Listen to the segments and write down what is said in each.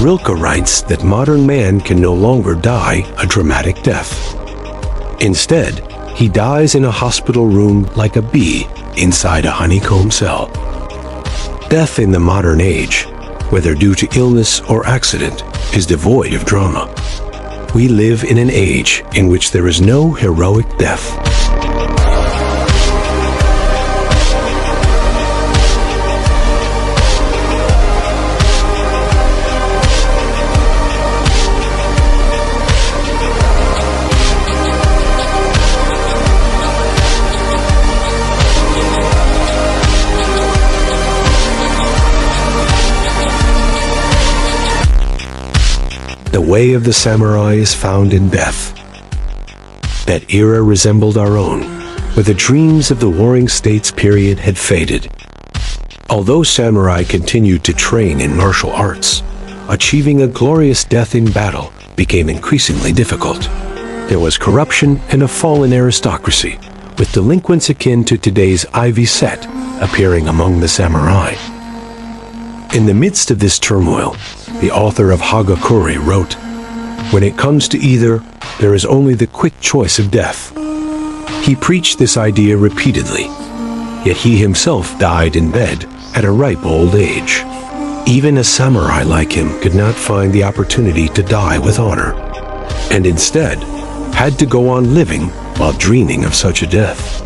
Rilke writes that modern man can no longer die a dramatic death. Instead, he dies in a hospital room like a bee inside a honeycomb cell. Death in the modern age, whether due to illness or accident, is devoid of drama. We live in an age in which there is no heroic death. The way of the samurai is found in death. That era resembled our own, where the dreams of the warring states period had faded. Although samurai continued to train in martial arts, achieving a glorious death in battle became increasingly difficult. There was corruption and a fallen aristocracy, with delinquents akin to today's 𝘀𝙧𝙤𝙤 appearing among the samurai. In the midst of this turmoil, the author of 𝘾𝙧𝙞𝙤𝙣 wrote, "When it comes to either, there is only the quick choice of death." He preached this idea repeatedly, yet he himself died in bed at a ripe old age. Even a samurai like him could not find the opportunity to die with honor, and instead had to go on living while dreaming of such a death.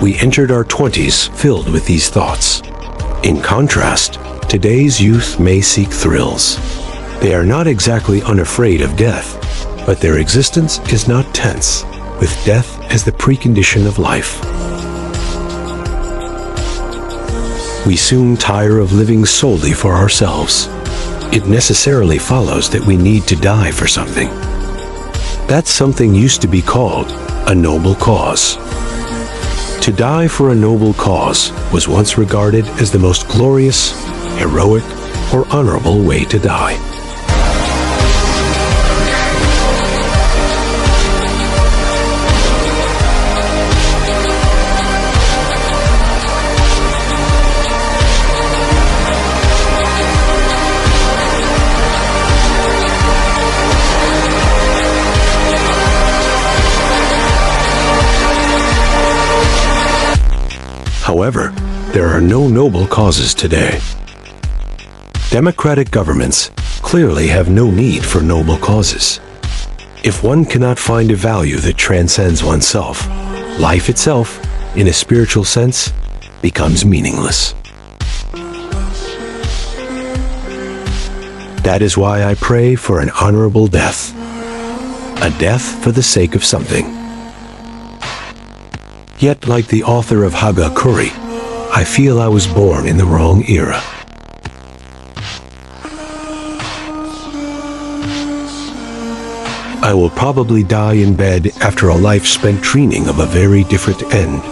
We entered our 20s filled with these thoughts. In contrast, today's youth may seek thrills. They are not exactly unafraid of death, but their existence is not tense, with death as the precondition of life. We soon tire of living solely for ourselves. It necessarily follows that we need to die for something. That something used to be called a noble cause. To die for a noble cause was once regarded as the most glorious, heroic, or honorable way to die. However, there are no noble causes today. Democratic governments clearly have no need for noble causes. If one cannot find a value that transcends oneself, life itself, in a spiritual sense, becomes meaningless. That is why I pray for an honorable death. A death for the sake of something. Yet, like the author of 𝘾𝙧𝙤𝙤𝙤, I feel I was born in the wrong era. I will probably die in bed after a life spent dreaming of a very different end.